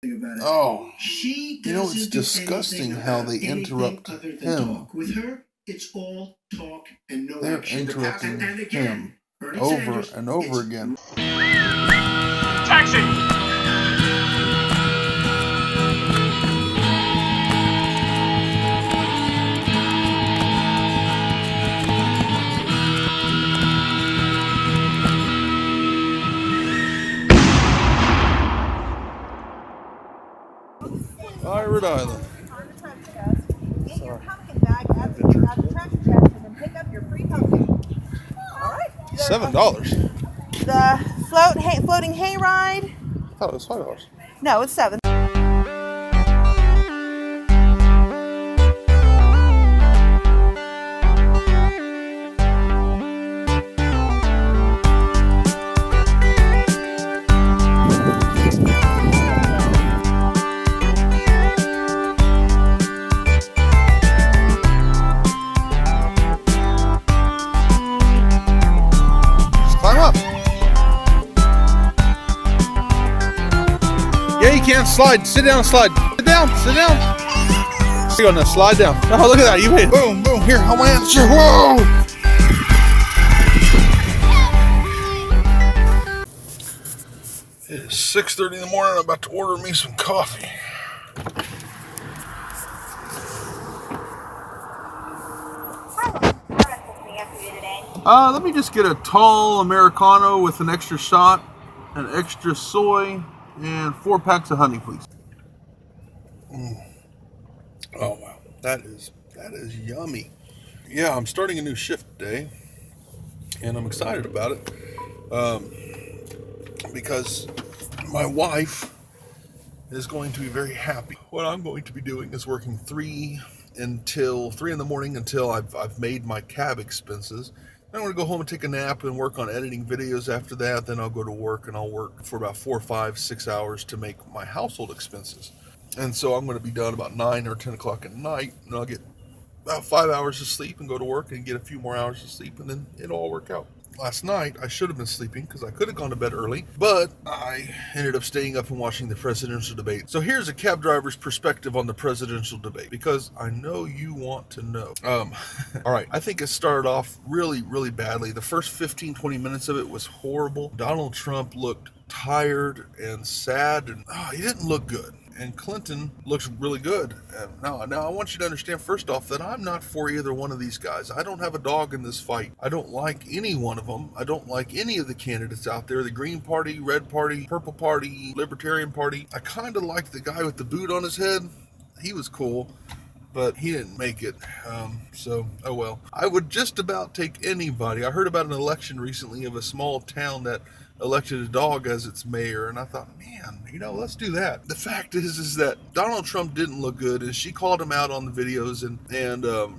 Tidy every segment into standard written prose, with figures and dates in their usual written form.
About it. Oh, she it's disgusting how they interrupt him. Talk. With her, it's all talk and no They're action. interrupting And again, him over and over again. Taxi! Pirate Island. Get your pumpkin bag at the trash chest and then pick up your free pumpkin. All right. $7. The floating hayride. I thought it was $5. No, it's $7. Climb up. Yeah, you can't slide. Sit down, slide. Sit down, sit down. You're gonna slide down. Oh, look at that. You made it. Boom, boom. Here, hold my hand. Sure. Whoa. It is 6:30 in the morning. I'm about to order me some coffee. Let me just get a tall Americano with an extra shot, an extra soy, and 4 packs of honey, please. Oh wow, that is yummy. Yeah, I'm starting a new shift today, and I'm excited about it because my wife is going to be very happy. What I'm going to be doing is working 3 in the morning until I've made my cab expenses. I'm going to go home and take a nap and work on editing videos after that. Then I'll go to work, and I'll work for about 4, 5, 6 hours to make my household expenses. And so I'm going to be done about 9 or 10 o'clock at night, and I'll get about 5 hours of sleep and go to work and get a few more hours of sleep, and then it'll all work out. Last night, I should have been sleeping because I could have gone to bed early, but I ended up staying up and watching the presidential debate. So here's a cab driver's perspective on the presidential debate, because I know you want to know. All right, I think it started off really, really badly. The first 15, 20 minutes of it was horrible. Donald Trump looked tired and sad, and he didn't look good. And Clinton looks really good. Now I want you to understand, first off, that I'm not for either one of these guys. I don't have a dog in this fight. I don't like any one of them. I don't like any of the candidates out there. The Green Party, Red Party, Purple Party, Libertarian Party. I kind of liked the guy with the boot on his head. He was cool, but he didn't make it. So, oh well. I would just about take anybody. I heard about an election recently of a small town that elected a dog as its mayor, and I thought, man, let's do that. The fact is that Donald Trump didn't look good, and she called him out on the videos, and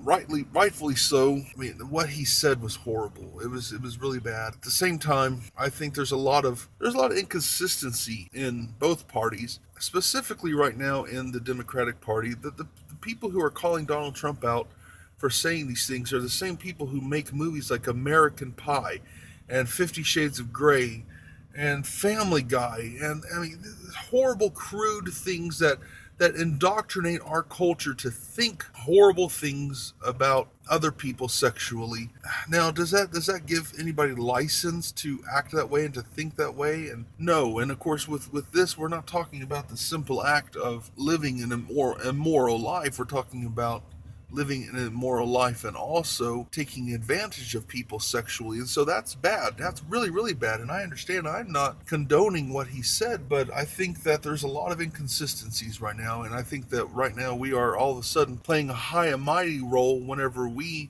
rightfully so. I mean, what he said was horrible. It was really bad. At the same time, I think there's a lot of inconsistency in both parties, specifically right now in the Democratic Party. The people who are calling Donald Trump out for saying these things are the same people who make movies like American Pie and 50 Shades of Grey and Family Guy, and I mean, horrible, crude things that indoctrinate our culture to think horrible things about other people sexually. Now, does that give anybody license to act that way and to think that way? And no. And of course, with this, we're not talking about the simple act of living an immoral life. We're talking about living an immoral life and also taking advantage of people sexually. And so that's bad. That's really, really bad. And I understand, I'm not condoning what he said, but I think that there's a lot of inconsistencies right now. And I think that right now we are all of a sudden playing a high and mighty role whenever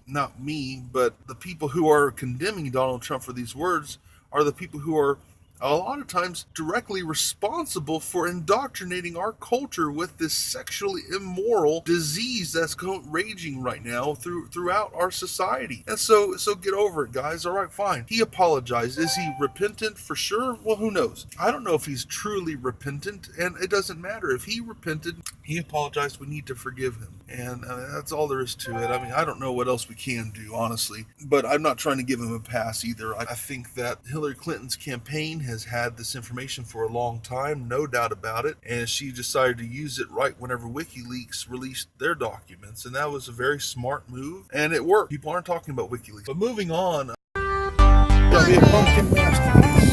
not me, but the people who are condemning Donald Trump for these words are the people who are a lot of times directly responsible for indoctrinating our culture with this sexually immoral disease that's raging right now throughout our society. And so get over it, guys. All right, fine. He apologized. Is he repentant? For sure? Well, who knows? I don't know if he's truly repentant, and it doesn't matter. If he repented, he apologized, we need to forgive him. And that's all there is to it. I mean, I don't know what else we can do, honestly. But I'm not trying to give him a pass either. I think that Hillary Clinton's campaign has had this information for a long time, no doubt about it, and she decided to use it right whenever WikiLeaks released their documents, and that was a very smart move, and it worked. People aren't talking about WikiLeaks. But moving on, Gonna be a pumpkin masterpiece.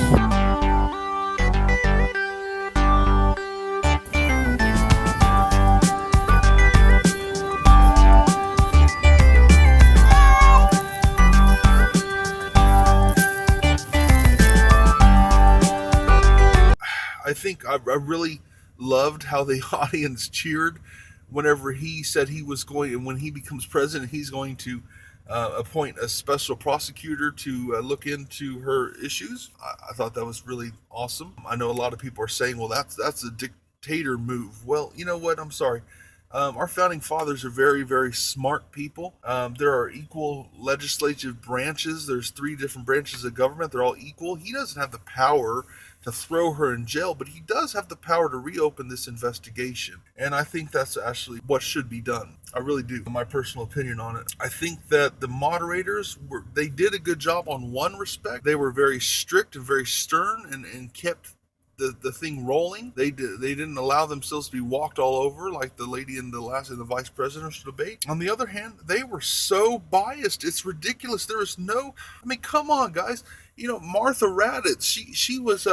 I think I really loved how the audience cheered whenever he said he was going, and when he becomes president, he's going to appoint a special prosecutor to look into her issues. I thought that was really awesome. I know a lot of people are saying, well, that's a dictator move. Well, you know what? I'm sorry. Our founding fathers are very, very smart people. There are equal legislative branches. There's 3 different branches of government. They're all equal. He doesn't have the power to throw her in jail, but he does have the power to reopen this investigation. And I think that's actually what should be done. I really do. My personal opinion on it. I think that the moderators they did a good job on one respect. They were very strict and very stern and kept the thing rolling. They didn't allow themselves to be walked all over like the lady in the vice presidential debate. On the other hand, they were so biased. It's ridiculous. There is no, I mean, come on, guys. You know, Martha Raddatz, she was,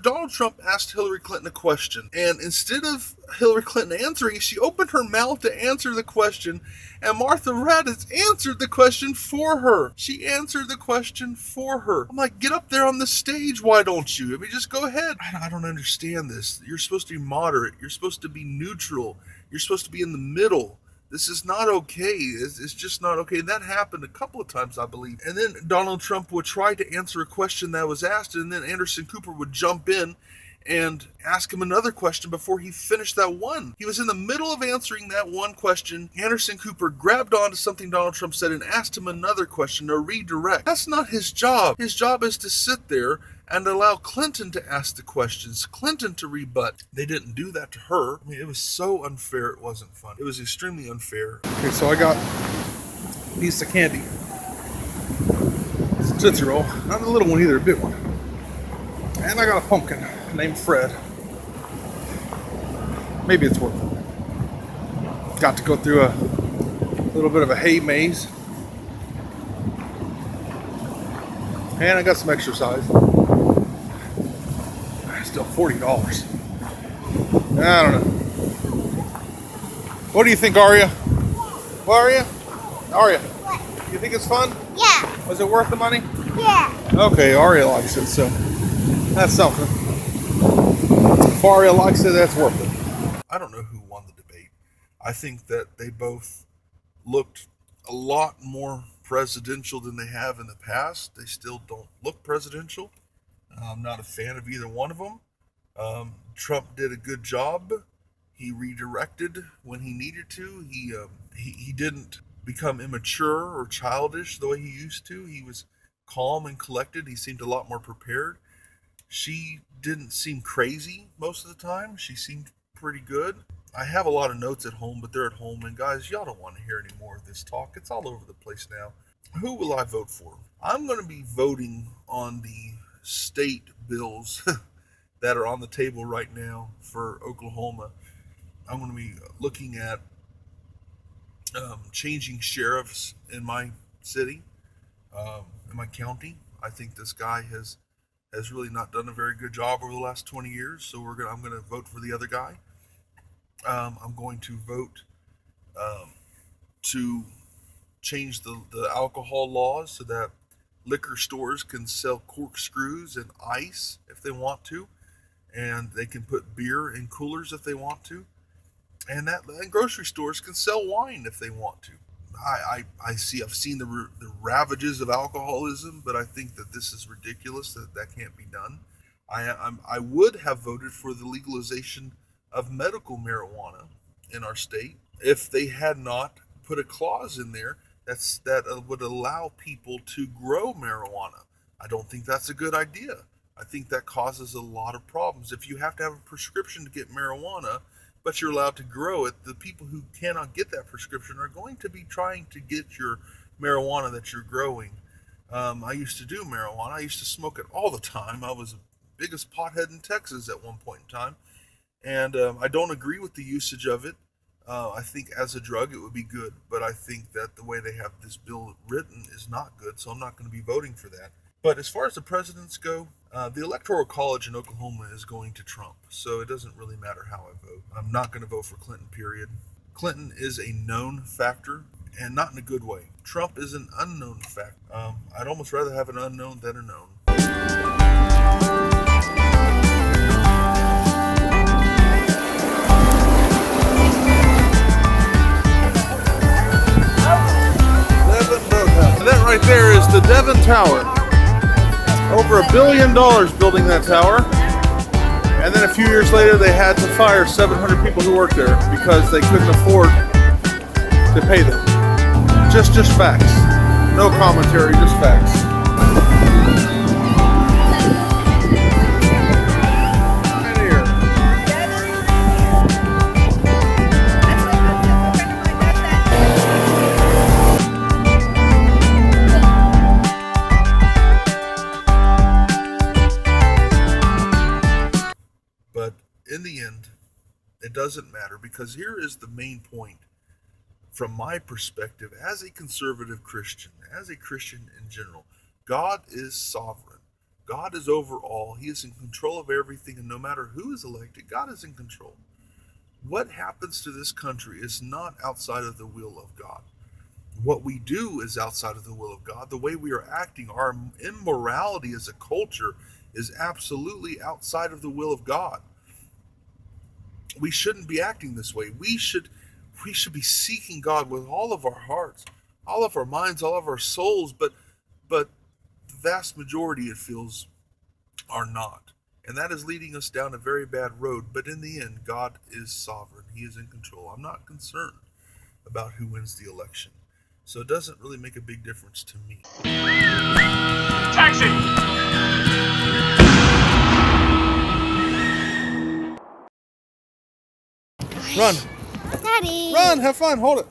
Donald Trump asked Hillary Clinton a question, and instead of Hillary Clinton answering, she opened her mouth to answer the question, and Martha Raddatz answered the question for her. She answered the question for her. I'm like, get up there on the stage, why don't you? I mean, just go ahead. I don't understand this. You're supposed to be moderate. You're supposed to be neutral. You're supposed to be in the middle. This is not okay. It's just not okay. And that happened a couple of times, I believe. And then Donald Trump would try to answer a question that was asked, and then Anderson Cooper would jump in and ask him another question before he finished that one. He was in the middle of answering that one question. Anderson Cooper grabbed onto something Donald Trump said and asked him another question to redirect. That's not his job. His job is to sit there and allow Clinton to ask the questions, Clinton to rebut. They didn't do that to her. I mean, it was so unfair, it wasn't fun. It was extremely unfair. Okay, so I got a piece of candy. It's a Tootsie Roll. Not a little one either, a big one. And I got a pumpkin named Fred. Maybe it's worth it. Got to go through a little bit of a hay maze. And I got some exercise. Still $40. I don't know. What do you think, Aria? What, Aria? Aria, you think it's fun? Yeah. Was it worth the money? Yeah. Okay, Aria likes it, so that's something. If Aria likes it, that's worth it. I don't know who won the debate. I think that they both looked a lot more presidential than they have in the past. They still don't look presidential. I'm not a fan of either one of them. Trump did a good job. He redirected when he needed to. He didn't become immature or childish the way he used to. He was calm and collected. He seemed a lot more prepared. She didn't seem crazy most of the time. She seemed pretty good. I have a lot of notes at home, but they're at home. And guys, y'all don't want to hear any more of this talk. It's all over the place now. Who will I vote for? I'm going to be voting on the state bills that are on the table right now for Oklahoma. I'm going to be looking at changing sheriffs in my city, in my county. I think this guy has really not done a very good job over the last 20 years. So I'm going to vote for the other guy. I'm going to vote to change the alcohol laws so that liquor stores can sell corkscrews and ice if they want to, and they can put beer in coolers if they want to, and grocery stores can sell wine if they want to. I've seen the ravages of alcoholism, but I think that this is ridiculous. That can't be done. I would have voted for the legalization of medical marijuana in our state if they had not put a clause in there that would allow people to grow marijuana. I don't think that's a good idea. I think that causes a lot of problems. If you have to have a prescription to get marijuana, but you're allowed to grow it, the people who cannot get that prescription are going to be trying to get your marijuana that you're growing. I used to do marijuana. I used to smoke it all the time. I was a biggest pothead in Texas at one point in time. And I don't agree with the usage of it. I think as a drug it would be good, but I think that the way they have this bill written is not good, so I'm not going to be voting for that. But as far as the presidents go, the Electoral College in Oklahoma is going to Trump, so it doesn't really matter how I vote. I'm not going to vote for Clinton, period. Clinton is a known factor, and not in a good way. Trump is an unknown factor. I'd almost rather have an unknown than a known. And that right there is the Devon Tower. Over $1 billion building that tower. And then a few years later, they had to fire 700 people who worked there because they couldn't afford to pay them. Just facts. No commentary, just facts. Right here. But in the end, it doesn't matter, because here is the main point from my perspective as a conservative Christian, as a Christian in general. God is sovereign. God is over all. He is in control of everything, and no matter who is elected, God is in control. What happens to this country is not outside of the will of God. What we do is outside of the will of God. The way we are acting, our immorality as a culture, is absolutely outside of the will of God. We shouldn't be acting this way. We should be seeking God with all of our hearts, all of our minds, all of our souls, but the vast majority, it feels, are not. And that is leading us down a very bad road. But in the end, God is sovereign. He is in control. I'm not concerned about who wins the election. So it doesn't really make a big difference to me. Taxi! Run. Daddy. Run. Have fun. Hold it.